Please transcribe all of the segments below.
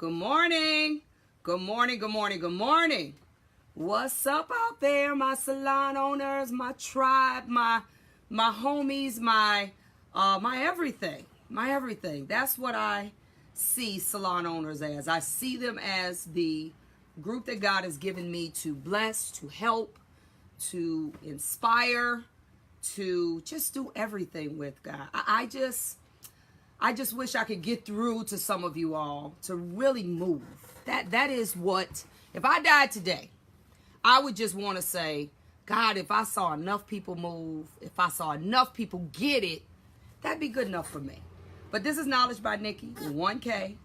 Good morning. Good morning, good morning, good morning. What's up out there, my salon owners, my tribe, my homies, my everything. My everything. That's what I see salon owners as. I see them as the group that God has given me to bless, to help, to inspire, to just do everything with, God. I just wish I could get through to some of you all to really move. That is what, if I died today, I would just want to say, God, if I saw enough people move, if I saw enough people get it, that'd be good enough for me. But this is Knowledge by Nikki, 1K.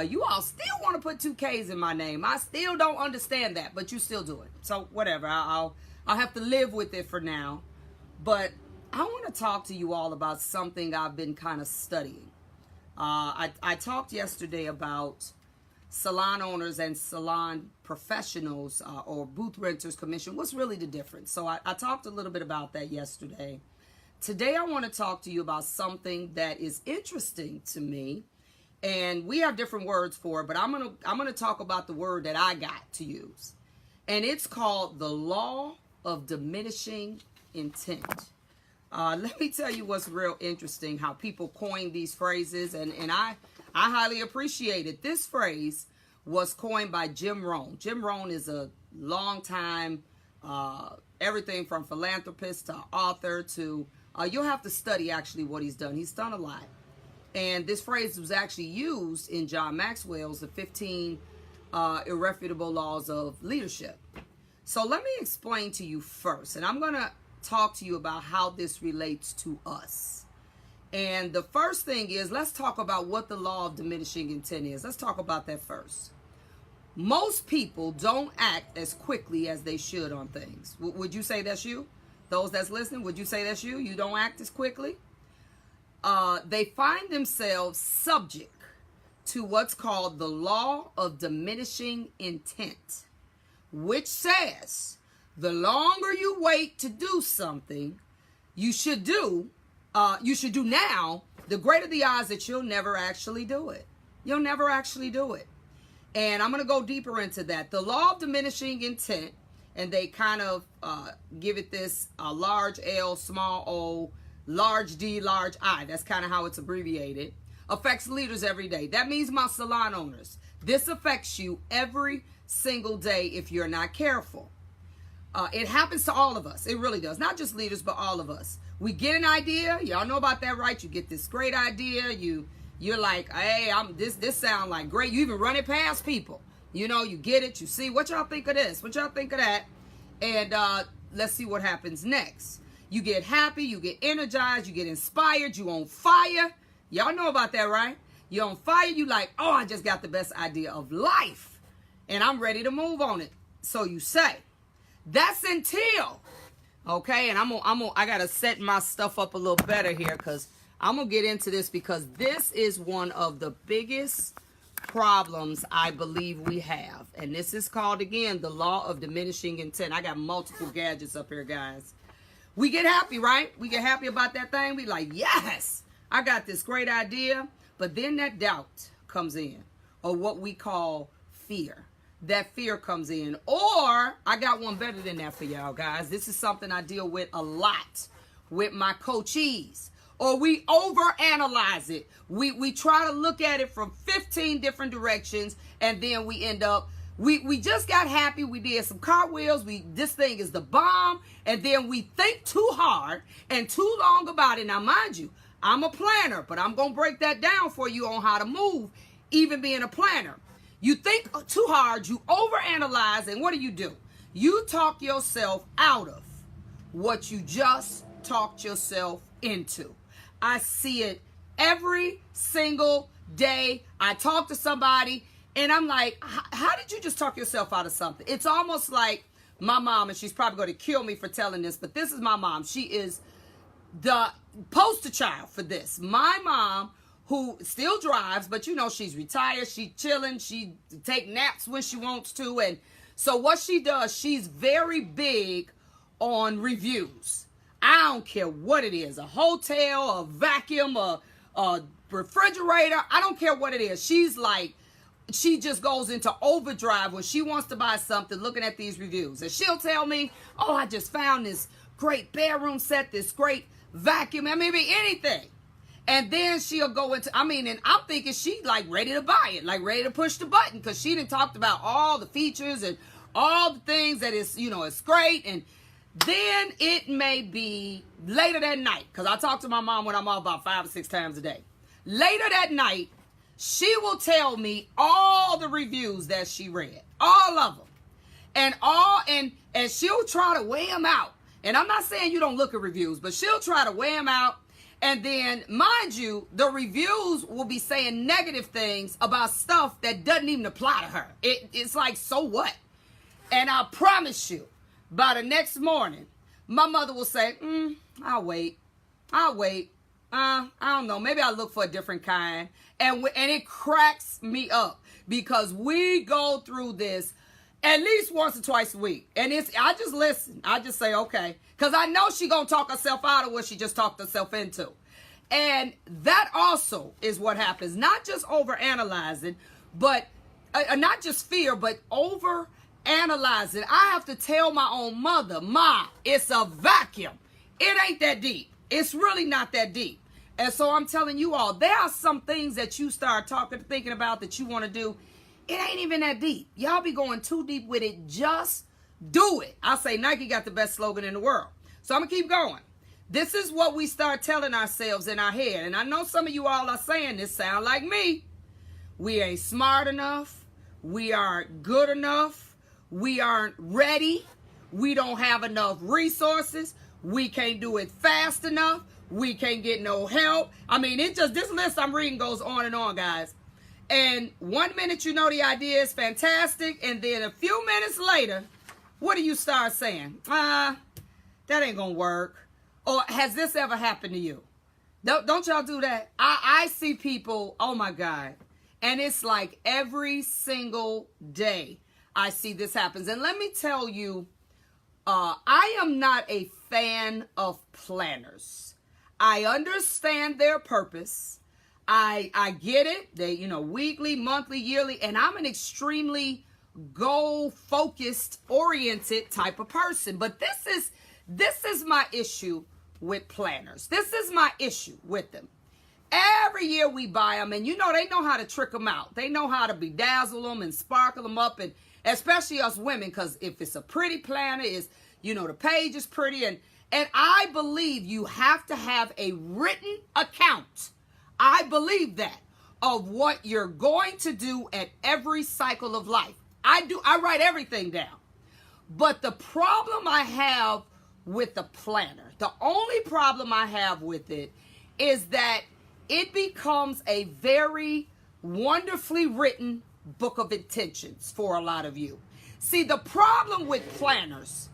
You all still want to put 2Ks in my name. I still don't understand that, but you still do it. So whatever, I'll have to live with it for now. But I want to talk to you all about something I've been kind of studying. I talked yesterday about salon owners and salon professionals or booth renters commission. What's really the difference? So I talked a little bit about that yesterday. Today I want to talk to you about something that is interesting to me, and we have different words for it, but I'm gonna talk about the word that I got to use, and it's called the law of diminishing intent. Let me tell you what's real interesting, how people coin these phrases, and I highly appreciate it. This phrase was coined by Jim Rohn. Jim Rohn is a long time, everything from philanthropist to author to, you'll have to study actually what he's done. He's done a lot. And this phrase was actually used in John Maxwell's The 15 Irrefutable Laws of Leadership. So let me explain to you first, and I'm going to talk to you about how this relates to us. And the first thing is, let's talk about what the law of diminishing intent is. Let's talk about that first. Most people don't act as quickly as they should on things. Would you say that's you? Those that's listening, would you say that's you? You don't act as quickly? They find themselves subject to what's called the law of diminishing intent, which says the longer you wait to do something you should do now, the greater the odds that you'll never actually do it. You'll never actually do it. And I'm going to go deeper into that. The law of diminishing intent, and they kind of give it this large L, small o, large D, large I. That's kind of how it's abbreviated. Affects leaders every day. That means my salon owners. This affects you every single day if you're not careful. It happens to all of us. It really does. Not just leaders, but all of us. We get an idea. Y'all know about that, right? You get this great idea. You're like, hey, this sound like great. You even run it past people. You know, you get it. You see, what y'all think of this? What y'all think of that? And let's see what happens next. You get happy. You get energized. You get inspired. You on fire. Y'all know about that, right? You're on fire. You like, oh, I just got the best idea of life, and I'm ready to move on it. So you say. That's until, okay, and I gotta set my stuff up a little better here, because I'm gonna get into this, because this is one of the biggest problems I believe we have, and this is called, again, the law of diminishing intent. I got multiple gadgets up here, guys. We get happy, right? We get happy about that thing. We like, yes, I got this great idea, but then that doubt comes in, or what we call fear. That fear comes in. Or I got one better than that for y'all, guys. This is something I deal with a lot with my coachees. Or we overanalyze it. We try to look at it from 15 different directions, and then we end up, we just got happy. We did some cartwheels. This thing is the bomb. And then we think too hard and too long about it. Now, mind you, I'm a planner, but I'm going to break that down for you on how to move, even being a planner. You think too hard, you overanalyze, and what do? You talk yourself out of what you just talked yourself into. I see it every single day. I talk to somebody, and I'm like, how did you just talk yourself out of something? It's almost like my mom, and she's probably going to kill me for telling this, but this is my mom. She is the poster child for this. My mom, who still drives, but you know, she's retired, she's chilling, she take naps when she wants to, and so what she does, she's very big on reviews. I don't care what it is, a hotel, a vacuum, a refrigerator, I don't care what it is. She's like, she just goes into overdrive when she wants to buy something looking at these reviews. And she'll tell me, oh, I just found this great bedroom set, this great vacuum. I mean, anything. And then she'll go into, and I'm thinking she like ready to buy it, like ready to push the button, because she done talked about all the features and all the things that is, it's great. And then it may be later that night, because I talk to my mom when I'm off about 5 or 6 times a day. Later that night, she will tell me all the reviews that she read, all of them, and she'll try to weigh them out. And I'm not saying you don't look at reviews, but she'll try to weigh them out. And then, mind you, the reviews will be saying negative things about stuff that doesn't even apply to her. It's like, so what? And I promise you, by the next morning, my mother will say, I'll wait. I don't know. Maybe I'll look for a different kind. And it cracks me up, because we go through this at least once or twice a week. And I just listen. I just say, okay. Because I know she going to talk herself out of what she just talked herself into. And that also is what happens. Not just over analyzing, but not just fear, but over analyzing. I have to tell my own mother, Ma, it's a vacuum. It ain't that deep. It's really not that deep. And so I'm telling you all, there are some things that you start thinking about that you want to do. It ain't even that deep. Y'all be going too deep with it. Just do it. I say Nike got the best slogan in the world. So I'm going to keep going. This is what we start telling ourselves in our head. And I know some of you all are saying this sound like me. We ain't smart enough. We aren't good enough. We aren't ready. We don't have enough resources. We can't do it fast enough. We can't get no help. This list I'm reading goes on and on, guys. And 1 minute you know the idea is fantastic, and then a few minutes later, what do you start saying? That ain't gonna work. Or has this ever happened to you? Don't y'all do that? I see people, oh my God. And it's like every single day I see this happens. And let me tell you, I am not a fan of planners. I understand their purpose. I get it. They, weekly, monthly, yearly, and I'm an extremely goal-focused, oriented type of person. But this is my issue with planners. This is my issue with them. Every year we buy them, and they know how to trick them out. They know how to bedazzle them and sparkle them up, and especially us women, because if it's a pretty planner, the page is pretty, and I believe you have to have a written account. I believe that, of what you're going to do at every cycle of life. I write everything down. But the problem I have with the planner, the only problem I have with it is that it becomes a very wonderfully written book of intentions for a lot of you. See, the problem with planners,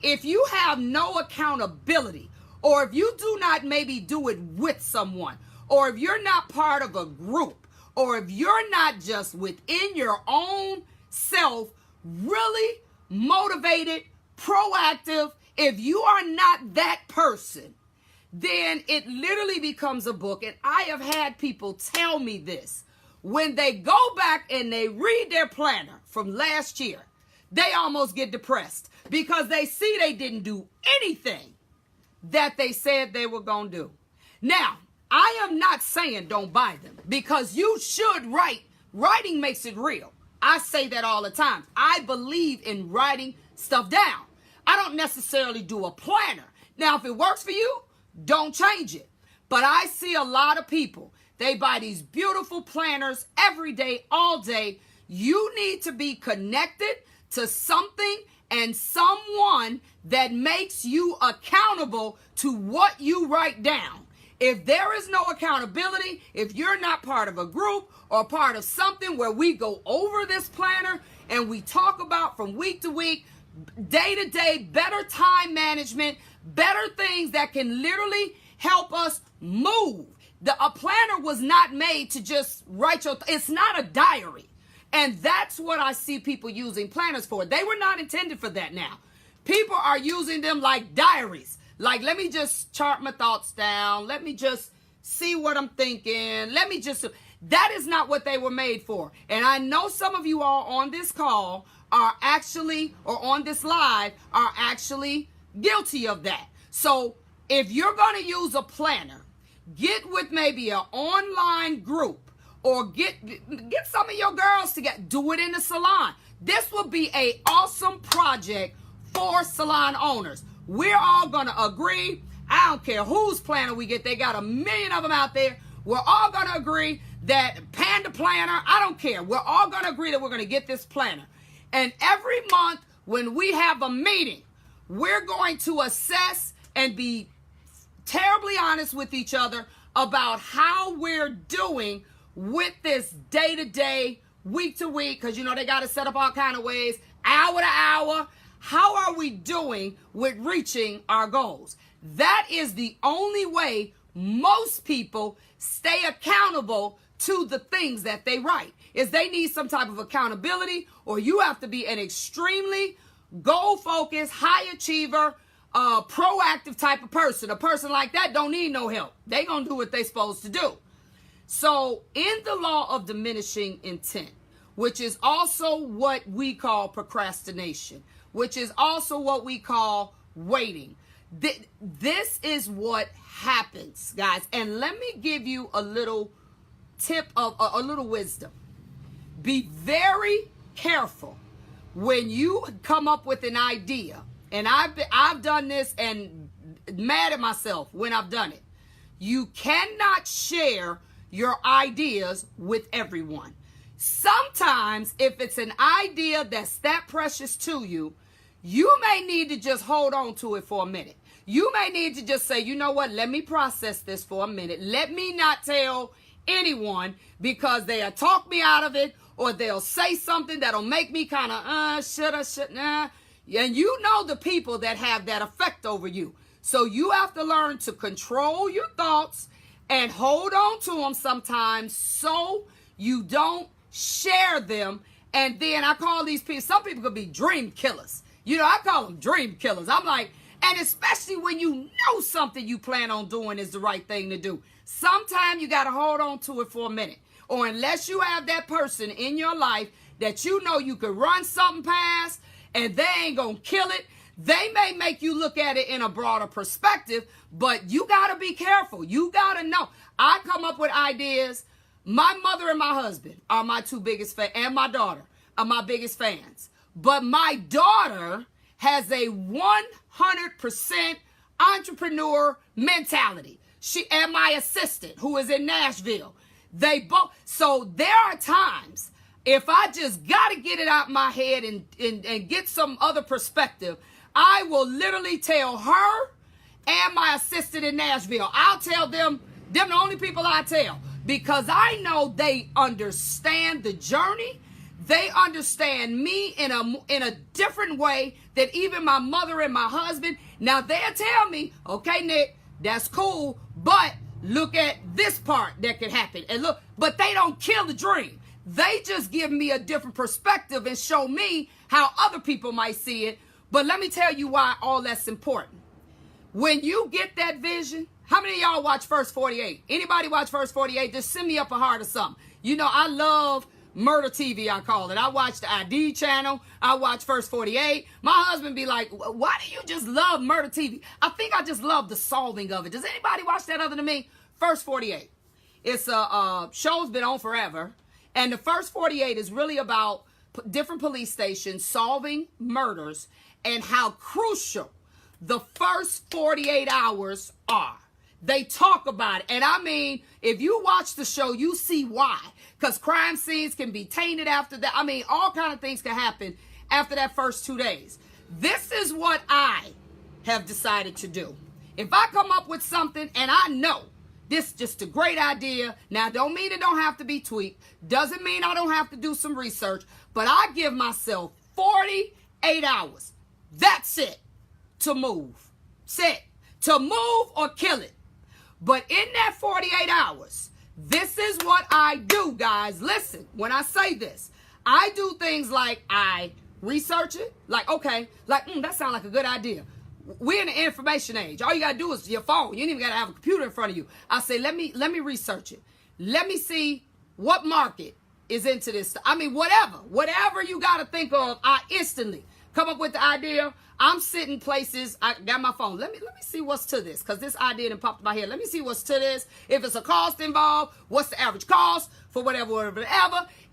if you have no accountability, or if you do not maybe do it with someone, or if you're not part of a group, or if you're not just within your own self, really motivated, proactive, if you are not that person, then it literally becomes a book. And I have had people tell me this. When they go back and they read their planner from last year, they almost get depressed because they see they didn't do anything that they said they were going to do. Now, I am not saying don't buy them, because you should write. Writing makes it real. I say that all the time. I believe in writing stuff down. I don't necessarily do a planner. Now, if it works for you, don't change it. But I see a lot of people, they buy these beautiful planners every day, all day. You need to be connected to something and someone that makes you accountable to what you write down. If there is no accountability, if you're not part of a group or part of something where we go over this planner and we talk about from week to week, day to day, better time management, better things that can literally help us move. A planner was not made to just write it's not a diary. And that's what I see people using planners for. They were not intended for that now. People are using them like diaries. Like, let me just chart my thoughts down. Let me just see what I'm thinking. That is not what they were made for. And I know some of you all on this call are actually, or on this live, are actually guilty of that. So if you're going to use a planner, get with maybe an online group, or get some of your girls together. Do it in the salon. This will be an awesome project for salon owners. We're all going to agree. I don't care whose planner we get. They got a million of them out there. We're all going to agree that Panda Planner, I don't care. We're all going to agree that we're going to get this planner. And every month when we have a meeting, we're going to assess and be terribly honest with each other about how we're doing with this day-to-day, week-to-week, because, you know, they got to set up all kind of ways, hour to hour. How are we doing with reaching our goals? That is the only way most people stay accountable to the things that they write, is they need some type of accountability, or you have to be an extremely goal-focused, high achiever, proactive type of person. A person like that don't need no help. They gonna do what they supposed to do. So in the law of diminishing intent, which is also what we call procrastination, which is also what we call waiting, this is what happens, guys. And let me give you a little tip of a little wisdom. Be very careful when you come up with an idea. And I've done this and mad at myself when I've done it. You cannot share your ideas with everyone. Sometimes if it's an idea that's that precious to you, you may need to just hold on to it for a minute. You may need to just say, you know what, let me process this for a minute. Let me not tell anyone, because they'll talk me out of it, or they'll say something that'll make me kind of, shouldn't. And you know the people that have that effect over you. So you have to learn to control your thoughts and hold on to them sometimes so you don't share them. And then I call these people, some people could be dream killers. You know, I call them dream killers. I'm like, and especially when you know something you plan on doing is the right thing to do. Sometimes you got to hold on to it for a minute. Or unless you have that person in your life that you know you could run something past and they ain't going to kill it, they may make you look at it in a broader perspective, but you got to be careful. You got to know. I come up with ideas. My mother and my husband are my two biggest fans, and my daughter are my biggest fans. But my daughter has a 100% entrepreneur mentality. She and my assistant, who is in Nashville, they both. So there are times if I just got to get it out my head and get some other perspective, I will literally tell her and my assistant in Nashville. I'll tell them the only people I tell, because I know they understand the journey. They understand me in a different way than even my mother and my husband. Now they'll tell me, okay, Nick, that's cool, but look at this part that could happen. And look, but they don't kill the dream. They just give me a different perspective and show me how other people might see it. But let me tell you why all that's important. When you get that vision, how many of y'all watch First 48? Anybody watch First 48? Just send me up a heart or something. You know, I love murder TV, I call it. I watch the ID channel. I watch First 48. My husband be like, why do you just love murder TV? I think I just love the solving of it. Does anybody watch that other than me? First 48. It's a show's been on forever. And the First 48 is really about different police stations solving murders and how crucial the first 48 hours are. They talk about it. And I mean, if you watch the show, you see why. Because crime scenes can be tainted after that. I mean, all kind of things can happen after that first 2 days. This is what I have decided to do. If I come up with something and I know this is just a great idea, now don't mean it don't have to be tweaked. Doesn't mean I don't have to do some research. But I give myself 48 hours. That's it. To move. Set. To move or kill it. But in that 48 hours, this is what I do, guys. Listen, when I say this, I do things like I research it. Like, okay, like, that sounds like a good idea. We're in the information age. All you got to do is your phone. You ain't even got to have a computer in front of you. I say, let me research it. Let me see what market is into this stuff? I mean, whatever you got to think of, I instantly come up with the idea. I'm sitting places. I got my phone. Let me see what's to this, because this idea done popped in my head. Let me see what's to this. If it's a cost involved, what's the average cost for whatever.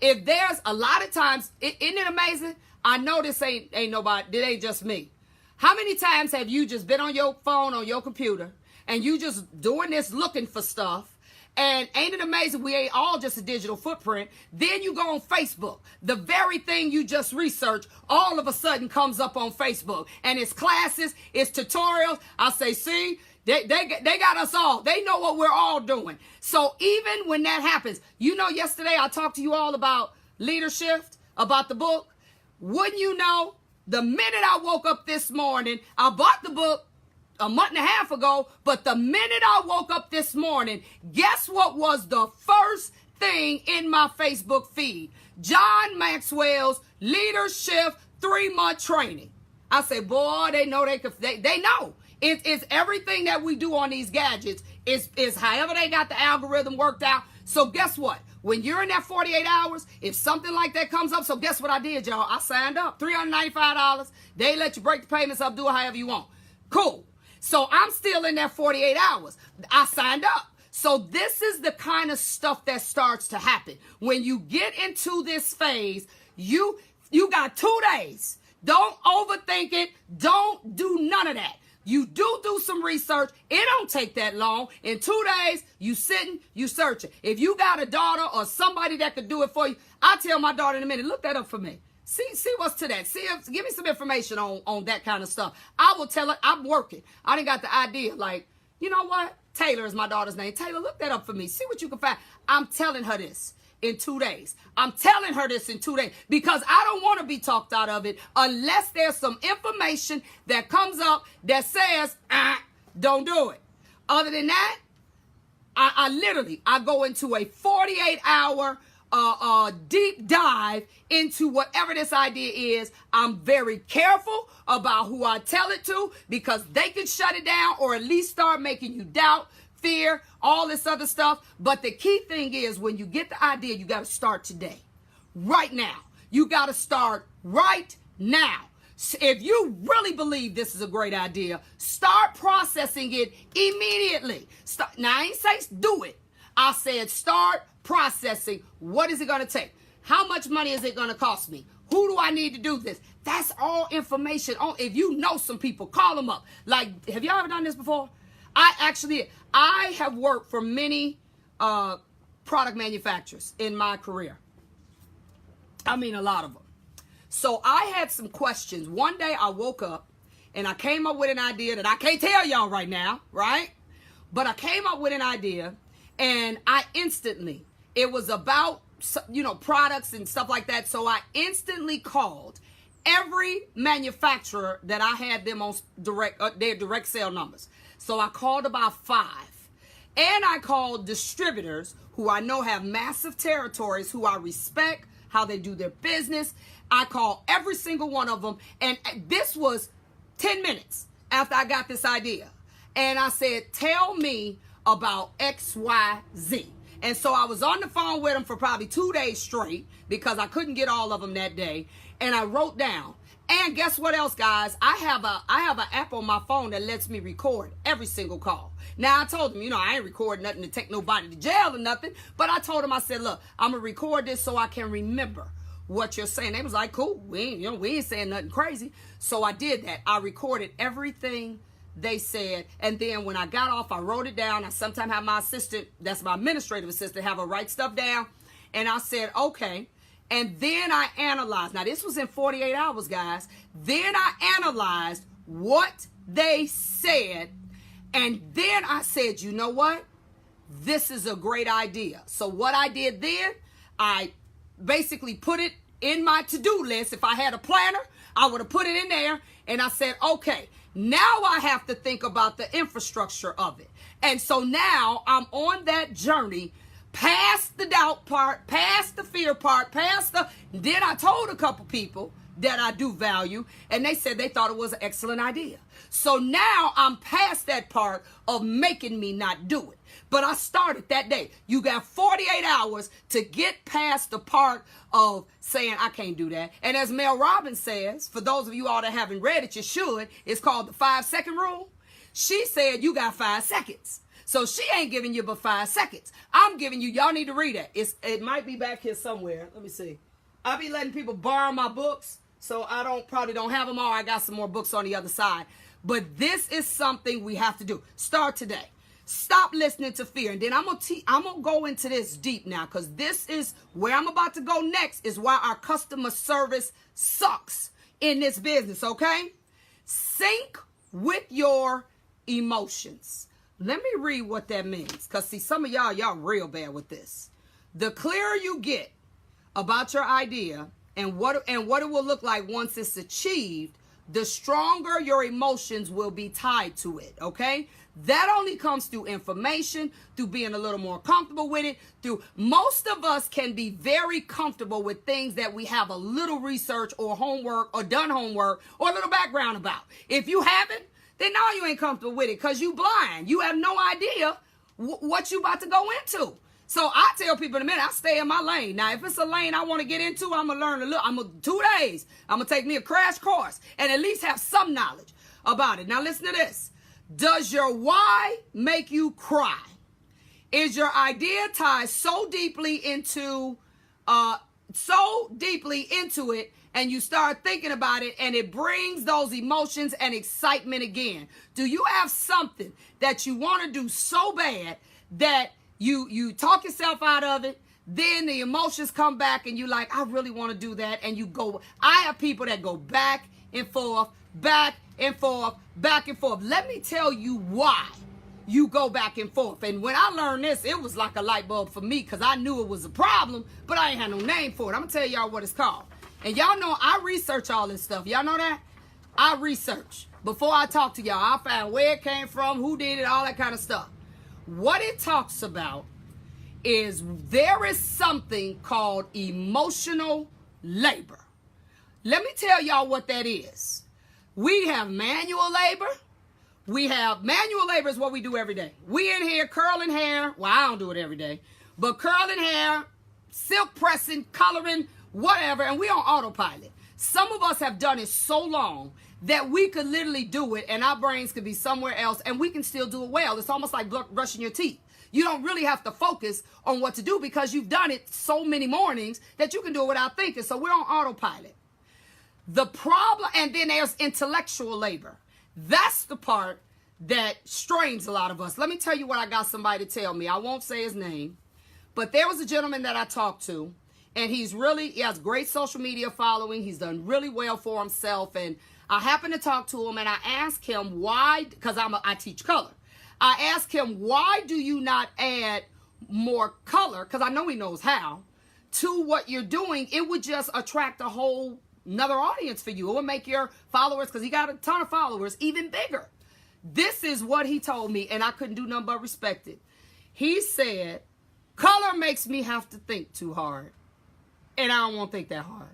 If there's a lot of times, isn't it amazing? I know this ain't nobody. It ain't just me. How many times have you just been on your phone, on your computer, and you just doing this, looking for stuff? And ain't it amazing? We ain't all just a digital footprint. Then you go on Facebook. The very thing you just researched all of a sudden comes up on Facebook. And it's classes, it's tutorials. I say, see, they got us all. They know what we're all doing. So even when that happens, yesterday I talked to you all about leadership, about the book. Wouldn't you know, the minute I woke up this morning, I bought the book a month and a half ago, but the minute I woke up this morning, guess what was the first thing in my Facebook feed? John Maxwell's Leadership 3-month training. I say, boy, they know they know. It's everything that we do on these gadgets is however they got the algorithm worked out. So guess what? When you're in that 48 hours, if something like that comes up, so guess what I did, y'all? I signed up, $395. They let you break the payments up, do it however you want. Cool. So I'm still in that 48 hours. I signed up. So this is the kind of stuff that starts to happen. When you get into this phase, you got 2 days. Don't overthink it. Don't do none of that. You do some research. It don't take that long. In 2 days, you sitting, you searching. If you got a daughter or somebody that could do it for you, I'll tell my daughter in a minute, look that up for me. See what's to that. Give me some information on that kind of stuff. I will tell her I'm working. I done got the idea. Like, you know what? Taylor is my daughter's name. Taylor, look that up for me. See what you can find. I'm telling her this in 2 days. I'm telling her this in 2 days because I don't want to be talked out of it unless there's some information that comes up that says, don't do it. Other than that, I go into a 48-hour deep dive into whatever this idea is. I'm very careful about who I tell it to because they can shut it down or at least start making you doubt, fear, all this other stuff. But the key thing is when you get the idea, you got to start today, right now. You got to start right now. If you really believe this is a great idea, start processing it immediately. Now, I ain't say do it. I said start processing. What is it going to take? How much money is it going to cost me? Who do I need to do this? That's all information. If you know some people, call them up. Like, have y'all ever done this before? I have worked for many product manufacturers in my career. I mean, a lot of them. So I had some questions. One day I woke up and I came up with an idea that I can't tell y'all right now, right? But I came up with an idea and I instantly, it was about, products and stuff like that. So I instantly called every manufacturer that I had them on their direct sale numbers. So I called about 5. And I called distributors who I know have massive territories, who I respect, how they do their business. I called every single one of them. And this was 10 minutes after I got this idea. And I said, tell me about X, Y, Z. And so I was on the phone with them for probably 2 days straight because I couldn't get all of them that day. And I wrote down. And guess what else, guys? I have an app on my phone that lets me record every single call. Now, I told them, I ain't recording nothing to take nobody to jail or nothing. But I told them, I said, look, I'm going to record this so I can remember what you're saying. They was like, cool. We ain't saying nothing crazy. So I did that. I recorded everything they said. And then when I got off, I wrote it down. I sometimes have my assistant, that's my administrative assistant, have her write stuff down. And I said, okay. And then I analyzed. Now, this was in 48 hours, guys. Then I analyzed what they said. And then I said, you know what? This is a great idea. So what I did then, I basically put it in my to-do list. If I had a planner, I would have put it in there. And I said, okay, now I have to think about the infrastructure of it. And so now I'm on that journey past the doubt part, past the fear part, then I told a couple people, that I do value, and they said they thought it was an excellent idea. So now I'm past that part of making me not do it. But I started that day. You got 48 hours to get past the part of saying, I can't do that. And as Mel Robbins says, for those of you all that haven't read it, you should. It's called the 5-second rule. She said you got 5 seconds. So she ain't giving you but 5 seconds. I'm giving you, y'all need to read it. It might be back here somewhere. Let me see. I'll be letting people borrow my books, so I probably don't have them all. I got some more books on the other side. But this is something we have to do. Start today. Stop listening to fear. And then I'm gonna go into this deep now, because this is where I'm about to go next, is why our customer service sucks in this business, okay? Sync with your emotions. Let me read what that means, because see, some of y'all real bad with this. The clearer you get about your idea and what it will look like once it's achieved, the stronger your emotions will be tied to it, okay? That only comes through information, through being a little more comfortable with it, through most of us can be very comfortable with things that we have a little research or homework or done homework or a little background about. If you haven't, then now you ain't comfortable with it because you blind. You have no idea what you about to go into. So I tell people in a minute, I stay in my lane. Now, if it's a lane I want to get into, I'm going to learn a little. 2 days. I'm going to take me a crash course and at least have some knowledge about it. Now, listen to this. Does your why make you cry? Is your idea tied so deeply into it, and you start thinking about it, and it brings those emotions and excitement again? Do you have something that you want to do so bad that you talk yourself out of it, then the emotions come back, and you like, I really want to do that, and you go. I have people that go back and forth, back and forth, back and forth. Let me tell you why you go back and forth. And when I learned this, it was like a light bulb for me, because I knew it was a problem, but I ain't had no name for it. I'm going to tell y'all what it's called. And y'all know I research all this stuff. Y'all know that? I research. Before I talk to y'all, I find where it came from, who did it, all that kind of stuff. What it talks about is there is something called emotional labor. Let me tell y'all what that is. We have manual labor. Manual labor is what we do every day. We in here curling hair. Well, I don't do it every day. But curling hair, silk pressing, coloring, whatever. And we on autopilot. Some of us have done it so long that we could literally do it and our brains could be somewhere else and we can still do it well. It's almost like brushing your teeth. You don't really have to focus on what to do because you've done it so many mornings that you can do it without thinking. So we're on autopilot. The problem, and then there's intellectual labor. That's the part that strains a lot of us. Let me tell you what I got somebody to tell me. I won't say his name, but there was a gentleman that I talked to, and he has great social media following. He's done really well for himself, and I happened to talk to him, and I asked him why, because I teach color. I asked him, why do you not add more color, because I know he knows how, to what you're doing? It would just attract a whole another audience for you. It would make your followers, because he got a ton of followers, even bigger. This is what he told me, and I couldn't do nothing but respect it. He said, color makes me have to think too hard, and I don't want to think that hard.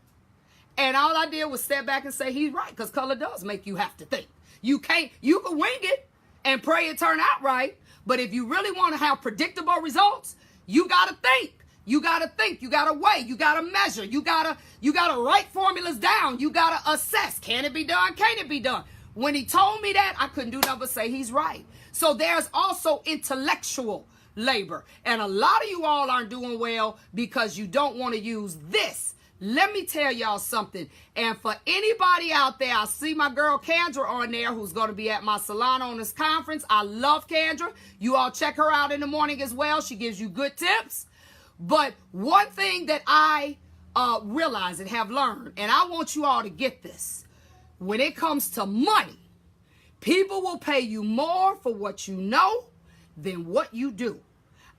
And all I did was step back and say, he's right, because color does make you have to think. You can wing it and pray it turn out right, but if you really want to have predictable results, you got to think. You got to think, you got to weigh, you got to measure, you got to write formulas down, you got to assess. Can it be done? Can't it be done? When he told me that, I couldn't do nothing but say he's right. So there's also intellectual labor. And a lot of you all aren't doing well because you don't want to use this. Let me tell y'all something. And for anybody out there, I see my girl Kendra on there who's going to be at my Salon Owners Conference. I love Kendra. You all check her out in the morning as well. She gives you good tips. But one thing that I realize and have learned, and I want you all to get this, when it comes to money, people will pay you more for what you know than what you do.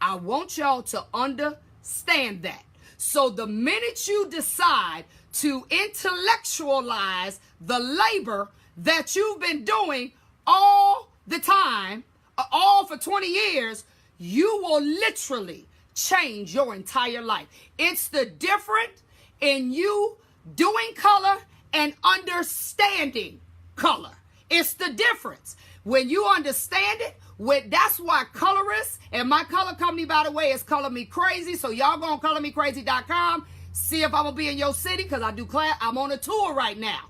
I want y'all to understand that. So the minute you decide to intellectualize the labor that you've been doing all the time, all for 20 years, you will literally change your entire life. It's the difference in you doing color and understanding color. It's the difference. When you understand it, that's why colorists, and my color company, by the way, is Color Me Crazy. So y'all go on colormecrazy.com. See if I'm going to be in your city, because I do class. I'm on a tour right now.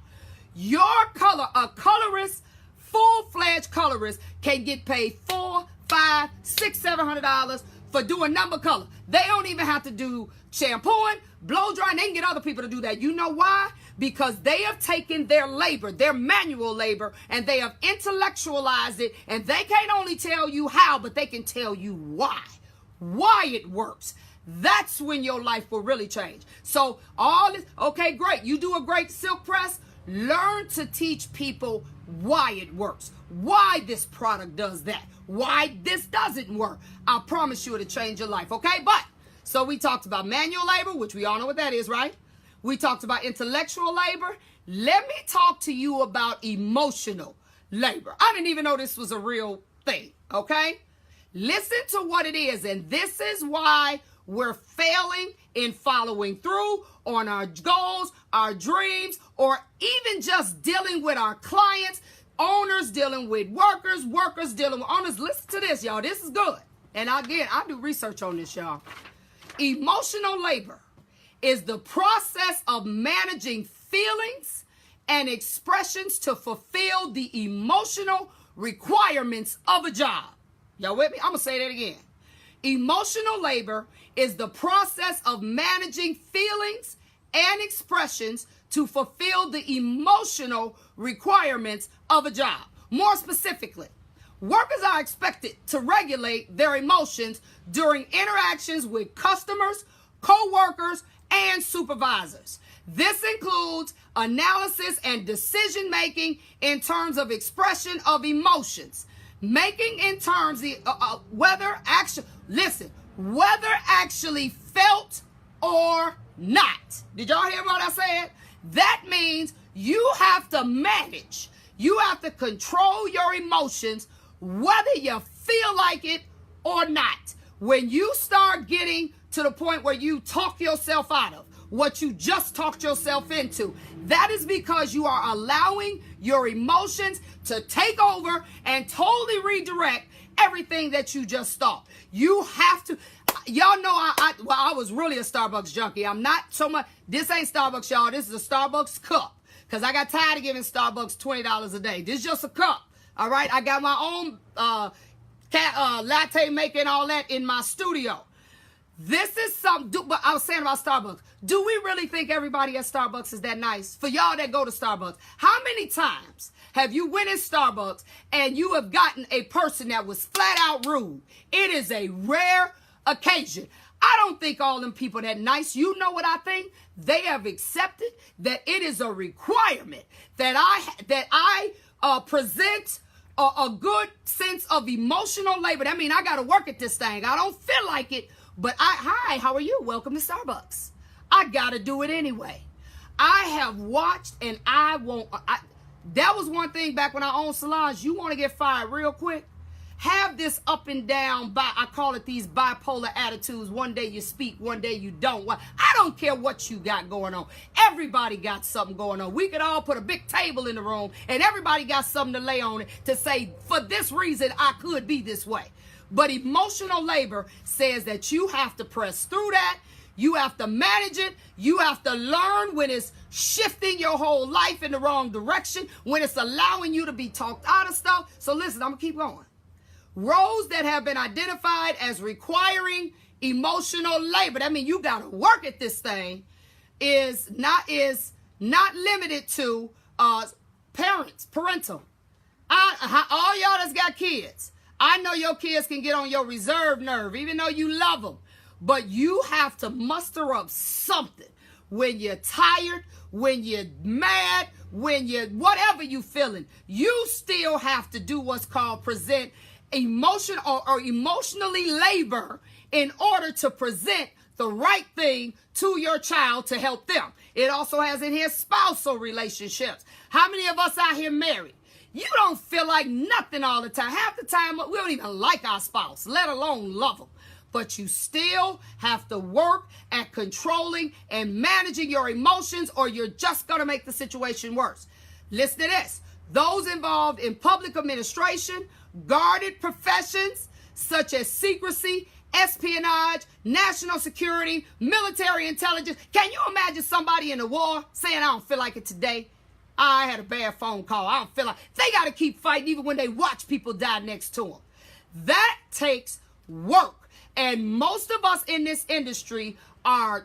Your color, a colorist, full-fledged colorist, can get paid $400, $500, $600, $700 for doing number color. They don't even have to do shampooing, blow drying. They can get other people to do that. You know why? Because they have taken their labor, their manual labor, and they have intellectualized it, and they can't only tell you how, but they can tell you why it works. That's when your life will really change. So all this, okay, great. You do a great silk press. Learn to teach people why it works, why this product does that, why this doesn't work. I promise you it'll change your life, okay? But, so we talked about manual labor, which we all know what that is, right? We talked about intellectual labor. Let me talk to you about emotional labor. I didn't even know this was a real thing, okay? Listen to what it is, and this is why we're failing in following through on our goals, our dreams, or even just dealing with our clients, owners dealing with workers, workers dealing with owners. Listen to this, y'all. This is good. And again, I do research on this, y'all. Emotional labor is the process of managing feelings and expressions to fulfill the emotional requirements of a job. Y'all with me? I'm going to say that again. Emotional labor is the process of managing feelings and expressions to fulfill the emotional requirements of a job. More specifically, workers are expected to regulate their emotions during interactions with customers, co-workers, and supervisors. This includes analysis and decision making in terms of expression of emotions. Making in terms of whether actually felt or not. Did y'all hear what I said? That means you have to manage. You have to control your emotions, whether you feel like it or not. When you start getting to the point where you talk yourself out of what you just talked yourself into, that is because you are allowing your emotions to take over and totally redirect everything that you just thought. You have to, y'all know I was really a Starbucks junkie. I'm not so much, this ain't Starbucks, y'all. This is a Starbucks cup, because I got tired of giving Starbucks $20 a day. This is just a cup, all right? I got my own latte maker and all that in my studio. This is something, but I was saying about Starbucks. Do we really think everybody at Starbucks is that nice? For y'all that go to Starbucks, how many times have you went in Starbucks and you have gotten a person that was flat out rude? It is a rare occasion. I don't think all them people that nice. You know what I think? They have accepted that it is a requirement that I present a good sense of emotional labor. That means I got to work at this thing. I don't feel like it. But hi, how are you? Welcome to Starbucks. I gotta do it anyway. I have watched, and that was one thing back when I owned salons. You want to get fired real quick? Have this up and down, I call it these bipolar attitudes. One day you speak, one day you don't. I don't care what you got going on. Everybody got something going on. We could all put a big table in the room, and everybody got something to lay on it to say, for this reason, I could be this way. But emotional labor says that you have to press through that. You have to manage it. You have to learn when it's shifting your whole life in the wrong direction, when it's allowing you to be talked out of stuff. So listen, I'm going to keep going. Roles that have been identified as requiring emotional labor, that means you got to work at this thing, is not limited to parental. All y'all that's got kids, I know your kids can get on your reserve nerve, even though you love them. But you have to muster up something when you're tired, when you're mad, when you're whatever you feeling. You still have to do what's called present emotion or emotionally labor in order to present the right thing to your child to help them. It also has in here spousal relationships. How many of us out here married? You don't feel like nothing all the time. Half the time, we don't even like our spouse, let alone love them. but you still have to work at controlling and managing your emotions, or you're just going to make the situation worse. Listen to this. Those involved in public administration, guarded professions such as secrecy, espionage, national security, military intelligence. Can you imagine somebody in the war saying, I don't feel like it today? I had a bad phone call. I don't feel like. They got to keep fighting even when they watch people die next to them. That takes work. And most of us in this industry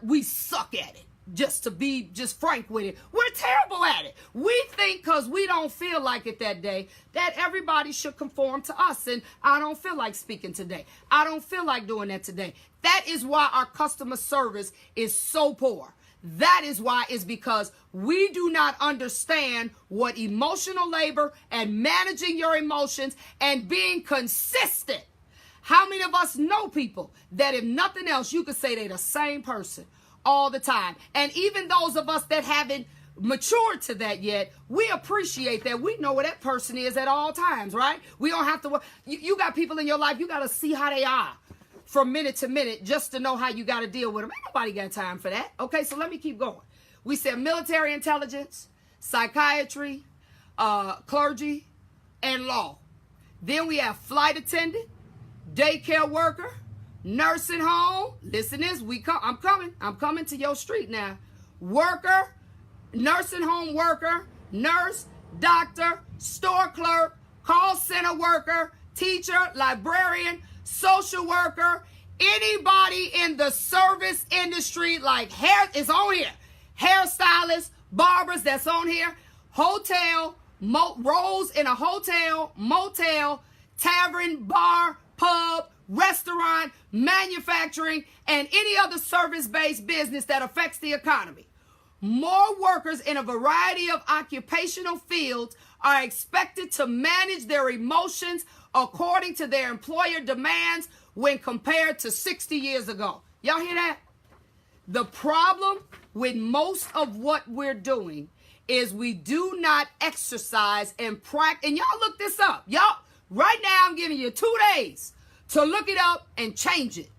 we suck at it. Just to be just frank with it, we're terrible at it. We think because we don't feel like it that day that everybody should conform to us. And I don't feel like speaking today. I don't feel like doing that today. That is why our customer service is so poor. That is why, is because we do not understand what emotional labor and managing your emotions and being consistent. How many of us know people that, if nothing else, you could say they're the same person all the time? And even those of us that haven't matured to that yet, we appreciate that. We know where that person is at all times, right? We don't have to. You got people in your life, you got to see how they are from minute to minute just to know how you got to deal with them. Ain't nobody got time for that. Okay, so let me keep going. We said military intelligence, psychiatry, clergy, and law. Then we have flight attendant, daycare worker, nursing home. Listen to this. I'm coming to your street now. Worker, nursing home worker, nurse, doctor, store clerk, call center worker, teacher, librarian, social worker, anybody in the service industry, like hair is on here. Hairstylists, barbers, that's on here. Hotel, roles in a hotel, motel, tavern, bar, pub, restaurant, manufacturing, and any other service-based business that affects the economy. More workers in a variety of occupational fields are expected to manage their emotions according to their employer demands when compared to 60 years ago. Y'all hear that? The problem with most of what we're doing is we do not exercise and practice. And y'all look this up. Y'all, right now I'm giving you 2 days to look it up and change it.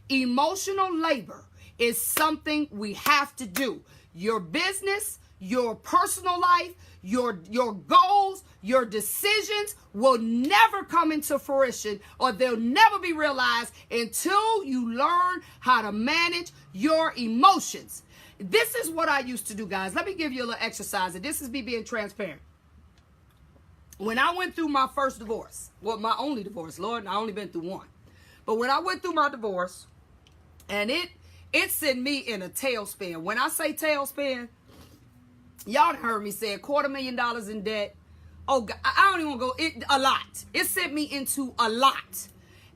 Emotional labor is something we have to do. Your business, your personal life, your goals, your decisions will never come into fruition, or they'll never be realized until you learn how to manage your emotions. This is what I used to do, guys. Let me give you a little exercise, and this is me being transparent. When I went through my first divorce, well, my only divorce, Lord, I only been through one. But when I went through my divorce, and it sent me in a tailspin. When I say tailspin, y'all heard me say $250,000 in debt. Oh, God, I don't even go, a lot. It sent me into a lot.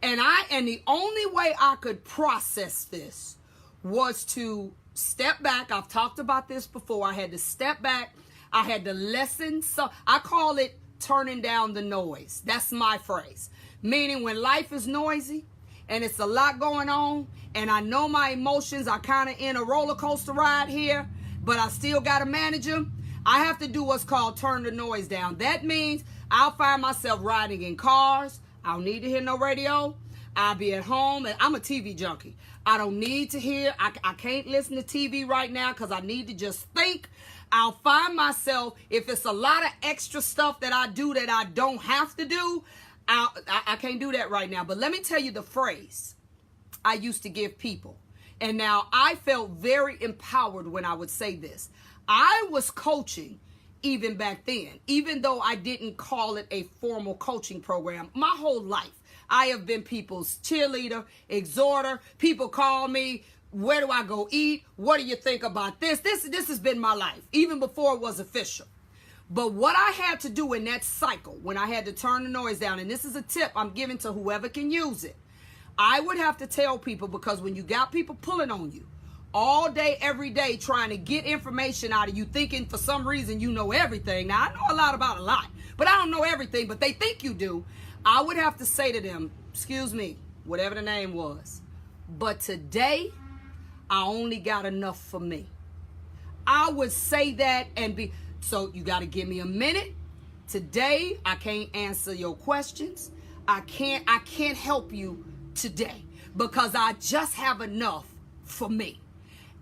And the only way I could process this was to step back. I've talked about this before. I had to step back. I had to lessen. So I call it turning down the noise. That's my phrase. Meaning when life is noisy and it's a lot going on, and I know my emotions are kind of in a roller coaster ride here, but I still got to manage them, I have to do what's called turn the noise down. That means I'll find myself riding in cars. I don't need to hear no radio. I'll be at home, and I'm a TV junkie. I don't need to hear. I can't listen to TV right now because I need to just think. I'll find myself, if it's a lot of extra stuff that I do that I don't have to do, I can't do that right now. But let me tell you the phrase I used to give people. And now I felt very empowered when I would say this. I was coaching even back then, even though I didn't call it a formal coaching program. My whole life, I have been people's cheerleader, exhorter. People call me, where do I go eat? What do you think about this? This has been my life, even before it was official. But what I had to do in that cycle, when I had to turn the noise down, and this is a tip I'm giving to whoever can use it, I would have to tell people, because when you got people pulling on you all day, every day, trying to get information out of you, thinking for some reason you know everything. Now, I know a lot about a lot, but I don't know everything, but they think you do. I would have to say to them, excuse me, whatever the name was, but today, I only got enough for me. I would say that and be, so you got to give me a minute. Today, I can't answer your questions. I can't help you today. because I just have enough for me.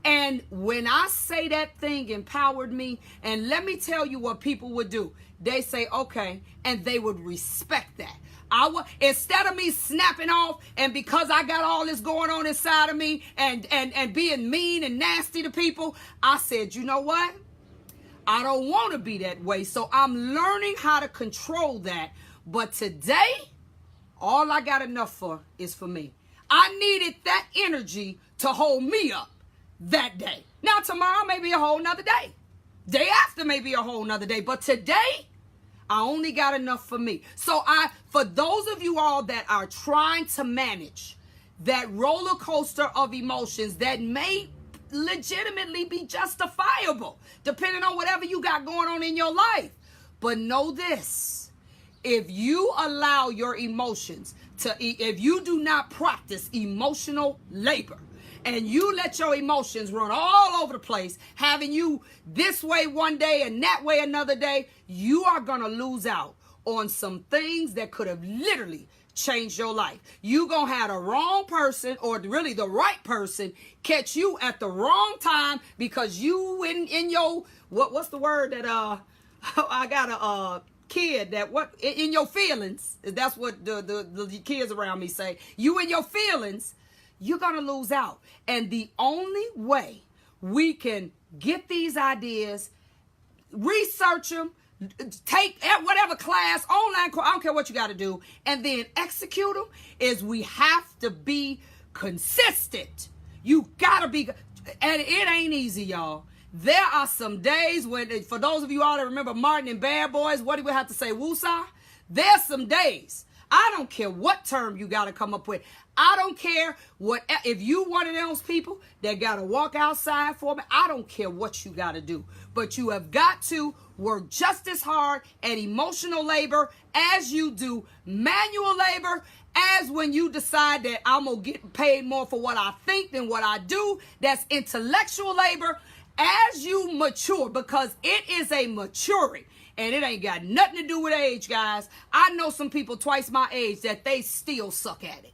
And when I say that thing empowered me, and let me tell you what people would do. They say, okay, and they would respect that. Instead of me snapping off, and because I got all this going on inside of me and being mean and nasty to people, I said, you know what? I don't want to be that way. So I'm learning how to control that. But today, all I got enough for is for me. I needed that energy to hold me up that day. Now tomorrow may be a whole nother day. Day after may be a whole nother day. But today, I only got enough for me. So for those of you all that are trying to manage that roller coaster of emotions that may legitimately be justifiable, depending on whatever you got going on in your life. But know this, if you allow your emotions if you do not practice emotional labor, and you let your emotions run all over the place, having you this way one day and that way another day, you are going to lose out on some things that could have literally changed your life. You going to have the wrong person, or really the right person, catch you at the wrong time because you in your, what's the word that, I got a kid that in your feelings, that's what the kids around me say, you in your feelings, you're going to lose out. And the only way we can get these ideas, research them, take whatever class, online, I don't care what you got to do, and then execute them, is we have to be consistent. You got to be, and it ain't easy, y'all. There are some days when, for those of you all that remember Martin and Bad Boys, what do we have to say, woosah? There's some days. I don't care what term you got to come up with. I don't care if you one of those people that got to walk outside for me. I don't care what you got to do. But you have got to work just as hard at emotional labor as you do manual labor, as when you decide that I'm going to get paid more for what I think than what I do. That's intellectual labor. As you mature, because it is a maturing. And it ain't got nothing to do with age, guys. I know some people twice my age that they still suck at it.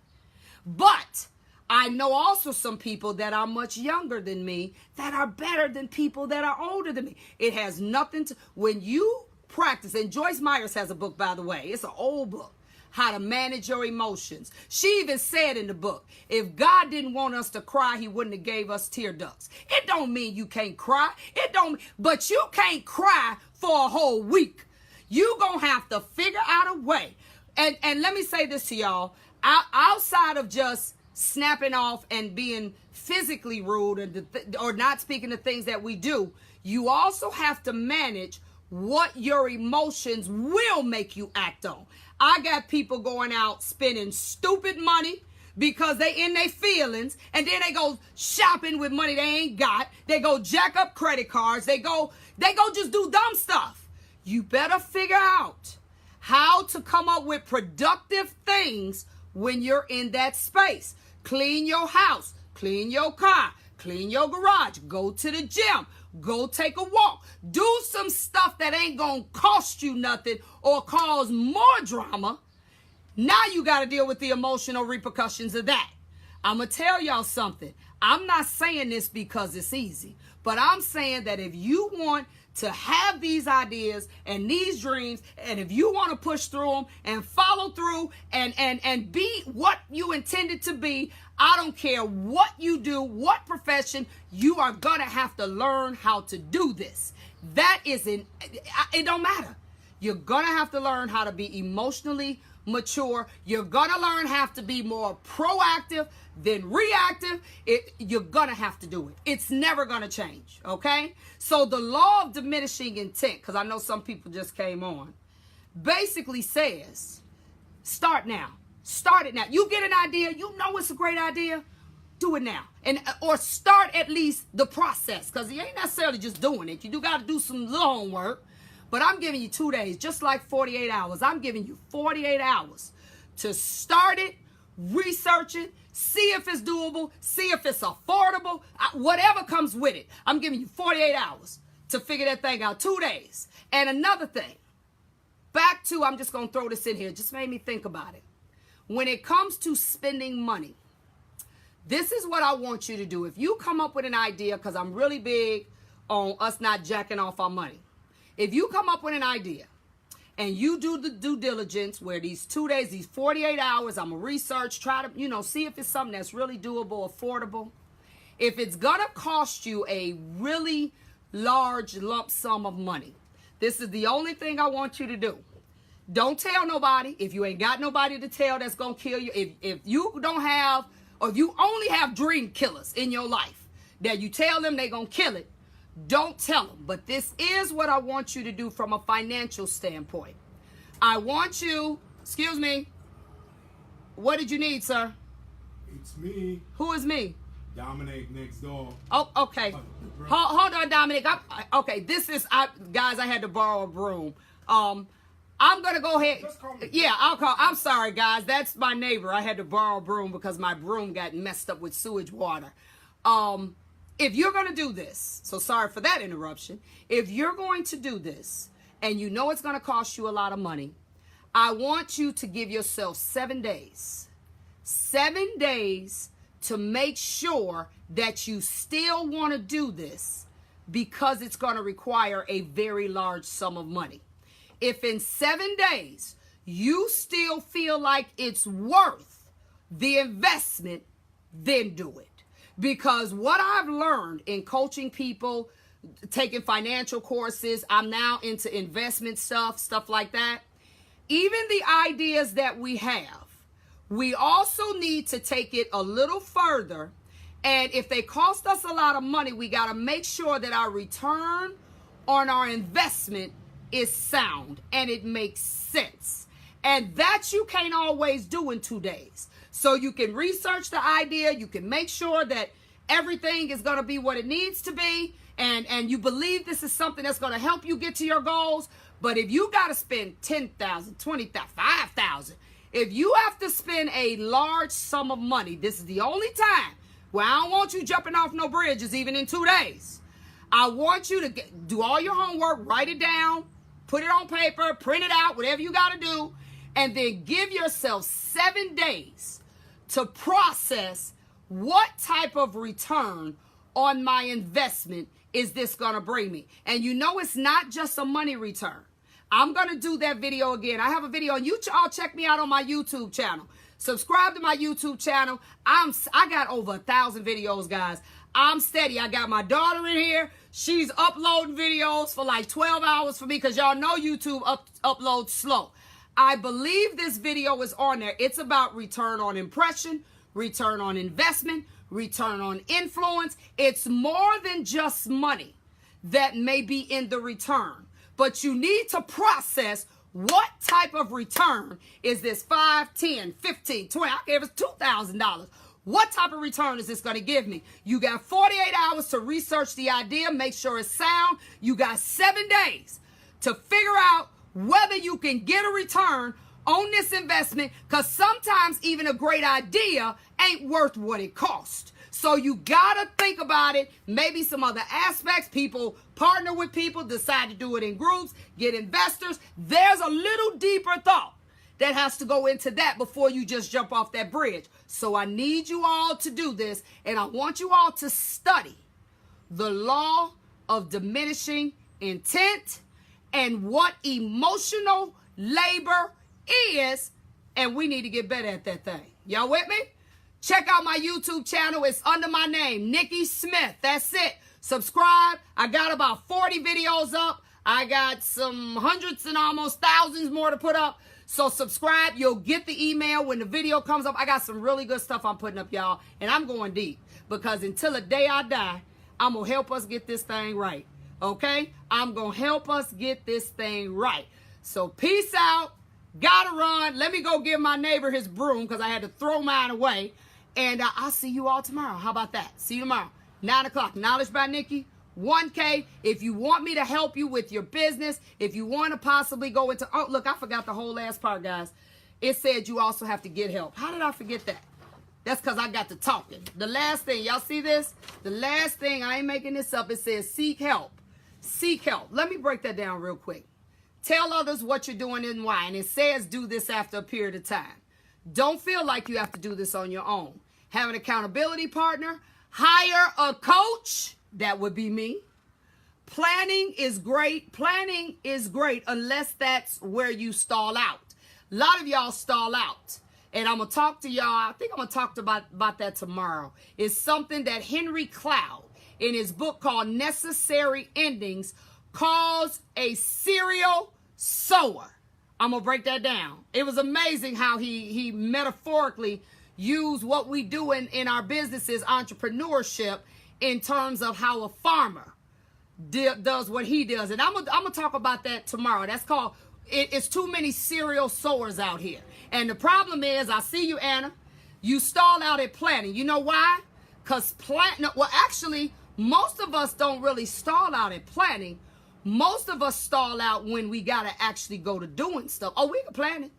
But I know also some people that are much younger than me that are better than people that are older than me. It has nothing to, when you practice, and Joyce Myers has a book, by the way. It's an old book, How to Manage Your Emotions. She even said in the book, if God didn't want us to cry, he wouldn't have gave us tear ducts. It don't mean you can't cry. But you can't cry for a whole week. You gonna have to figure out a way. And let me say this to y'all, outside of just snapping off and being physically rude or not speaking the things that we do, you also have to manage what your emotions will make you act on. I got people going out spending stupid money because they in their feelings, and then they go shopping with money they ain't got. They go jack up credit cards. They go just do dumb stuff. You better figure out how to come up with productive things when you're in that space. Clean your house, clean your car, clean your garage, go to the gym, go take a walk, do some stuff that ain't gonna cost you nothing or cause more drama. Now you got to deal with the emotional repercussions of that. I'm going to tell y'all something. I'm not saying this because it's easy, but I'm saying that if you want to have these ideas and these dreams, and if you want to push through them and follow through and be what you intended to be, I don't care what you do, what profession, you are going to have to learn how to do this. It don't matter. You're going to have to learn how to be emotionally mature. You're going to learn how to be more proactive than reactive. You're going to have to do it. It's never going to change, okay? So the law of diminishing intent, because I know some people just came on, basically says, start now. Start it now. You get an idea, you know it's a great idea, do it now. Or start at least the process, because you ain't necessarily just doing it. You do got to do some little homework. But I'm giving you 2 days, just like 48 hours. I'm giving you 48 hours to start it, research it, see if it's doable, see if it's affordable, whatever comes with it. I'm giving you 48 hours to figure that thing out, 2 days. And another thing, I'm just going to throw this in here, it just made me think about it. When it comes to spending money, This is what I want you to do. If you come up with an idea, because I'm really big on us not jacking off our money. If you come up with an idea and you do the due diligence where these 2 days, these 48 hours, I'm going to research, try to, see if it's something that's really doable, affordable. If it's going to cost you a really large lump sum of money, this is the only thing I want you to do. Don't tell nobody. If you ain't got nobody to tell, that's going to kill you. If you don't have, or if you only have dream killers in your life that you tell them they're going to kill it, don't tell them. But this is what I want you to do from a financial standpoint. I want you, excuse me, what did you need, sir? It's me. Who is me? Dominic next door. Oh, okay. Hold on, Dominic. Okay, guys, I had to borrow a broom. I'm going to go ahead. Yeah, I'm sorry, guys. That's my neighbor. I had to borrow a broom because my broom got messed up with sewage water. If you're going to do this, so sorry for that interruption. If you're going to do this and you know it's going to cost you a lot of money, I want you to give yourself 7 days. 7 days to make sure that you still want to do this because it's going to require a very large sum of money. If in 7 days you still feel like it's worth the investment, then do it. Because what I've learned in coaching people, taking financial courses, I'm now into investment stuff like that. Even the ideas that we have, we also need to take it a little further. And if they cost us a lot of money, we got to make sure that our return on our investment is sound and it makes sense. And that you can't always do in 2 days. So you can research the idea. You can make sure that everything is going to be what it needs to be. And you believe this is something that's going to help you get to your goals. But if you got to spend $10,000, $20,000, $5,000, if you have to spend a large sum of money, this is the only time where I don't want you jumping off no bridges even in 2 days. I want you to do all your homework, write it down, put it on paper, print it out, whatever you got to do, and then give yourself 7 days to process what type of return on my investment is this going to bring me. And it's not just a money return. I'm going to do that video again. I have a video on YouTube. Y'all check me out on my YouTube channel. Subscribe to my YouTube channel. I got over 1,000 videos, guys. I'm steady. I got my daughter in here. She's uploading videos for like 12 hours for me because y'all know YouTube uploads slow. I believe this video is on there. It's about return on impression, return on investment, return on influence. It's more than just money that may be in the return. But you need to process what type of return is this 5, 10, 15, 20, I gave us $2,000. What type of return is this going to give me? You got 48 hours to research the idea, make sure it's sound. You got 7 days to figure out whether you can get a return on this investment, because sometimes even a great idea ain't worth what it costs. So you got to think about it. Maybe some other aspects. People partner with people, decide to do it in groups, get investors. There's a little deeper thought that has to go into that before you just jump off that bridge. So I need you all to do this, and I want you all to study the law of diminishing intent and what emotional labor is, and we need to get better at that thing. Y'all with me? Check out my YouTube channel. It's under my name, Nikki Smith. That's it. Subscribe. I got about 40 videos up. I got some hundreds and almost thousands more to put up. So subscribe. You'll get the email when the video comes up. I got some really good stuff I'm putting up, y'all. And I'm going deep because until the day I die, I'm going to help us get this thing right. Okay? I'm going to help us get this thing right. So peace out. Gotta run. Let me go give my neighbor his broom because I had to throw mine away. And I'll see you all tomorrow. How about that? See you tomorrow. 9 o'clock. Knowledge by Nikki. 1K. If you want me to help you with your business, if you want to possibly go into... Oh, look, I forgot the whole last part, guys. It said you also have to get help. How did I forget that? That's because I got to talking. The last thing, y'all see this? The last thing, I ain't making this up. It says seek help. Seek help. Let me break that down real quick. Tell others what you're doing and why. And it says do this after a period of time. Don't feel like you have to do this on your own. have an accountability partner, hire a coach. That would be me. Planning is great. Planning is great unless that's where you stall out. A lot of y'all stall out. And I'm going to talk to y'all. I think I'm going to talk about that tomorrow. It's something that Henry Cloud, in his book called Necessary Endings, calls a serial sower. I'm going to break that down. It was amazing how he metaphorically used what we do in our businesses, entrepreneurship, in terms of how a farmer does what he does. And I'm gonna talk about that tomorrow. That's called, it's too many serial sowers out here. And the problem is, I see you, Anna, you stall out at planning. You know why? Because actually, most of us don't really stall out at planning. Most of us stall out when we got to actually go to doing stuff. Oh, we can plan it.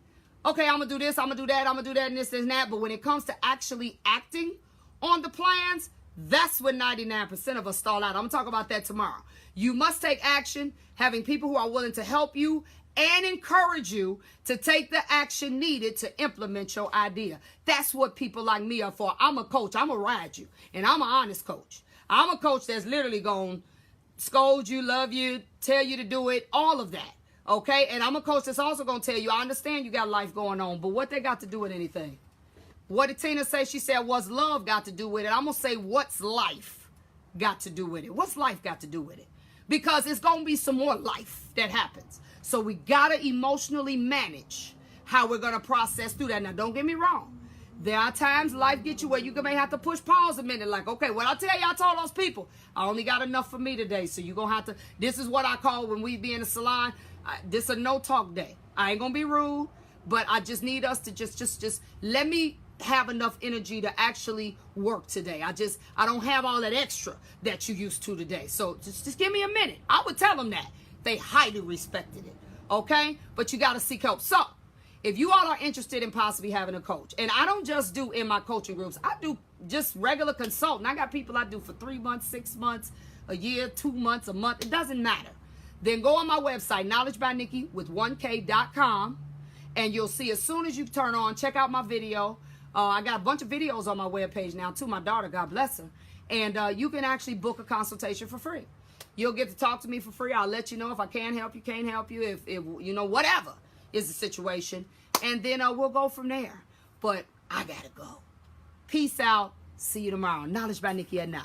Okay, I'm going to do this, I'm going to do that, I'm going to do that, and this and that. But when it comes to actually acting on the plans, that's when 99% of us stall out. I'm going to talk about that tomorrow. You must take action, having people who are willing to help you and encourage you to take the action needed to implement your idea. That's what people like me are for. I'm a coach. I'm going to ride you. And I'm an honest coach. I'm a coach that's literally going to scold you, love you, tell you to do it, all of that. Okay? And I'm a coach that's also going to tell you, I understand you got life going on, but what they got to do with anything? What did Tina say? She said, what's love got to do with it? I'm going to say, what's life got to do with it? What's life got to do with it? Because it's going to be some more life that happens. So we got to emotionally manage how we're going to process through that. Now, don't get me wrong. There are times life gets you where you may have to push pause a minute. Like, okay, what I tell you, I told those people, I only got enough for me today. So you're going to have to, this is what I call when we be in the salon, this a no talk day. I ain't going to be rude, but I just need us to just let me have enough energy to actually work today. I don't have all that extra that you used to today. So just give me a minute. I would tell them that. They highly respected it. Okay? But you got to seek help. So if you all are interested in possibly having a coach, and I don't just do in my coaching groups, I do just regular consulting. I got people I do for 3 months, 6 months, a year, 2 months, a month. It doesn't matter. Then go on my website, knowledgebynikki with 1k.com, and you'll see as soon as you turn on, check out my video. I got a bunch of videos on my webpage now, too. My daughter, God bless her. And you can actually book a consultation for free. You'll get to talk to me for free. I'll let you know if I can help you, can't help you, if you know, whatever is the situation. And then we'll go from there. But I got to go. Peace out. See you tomorrow. Knowledge by Nikki at 9.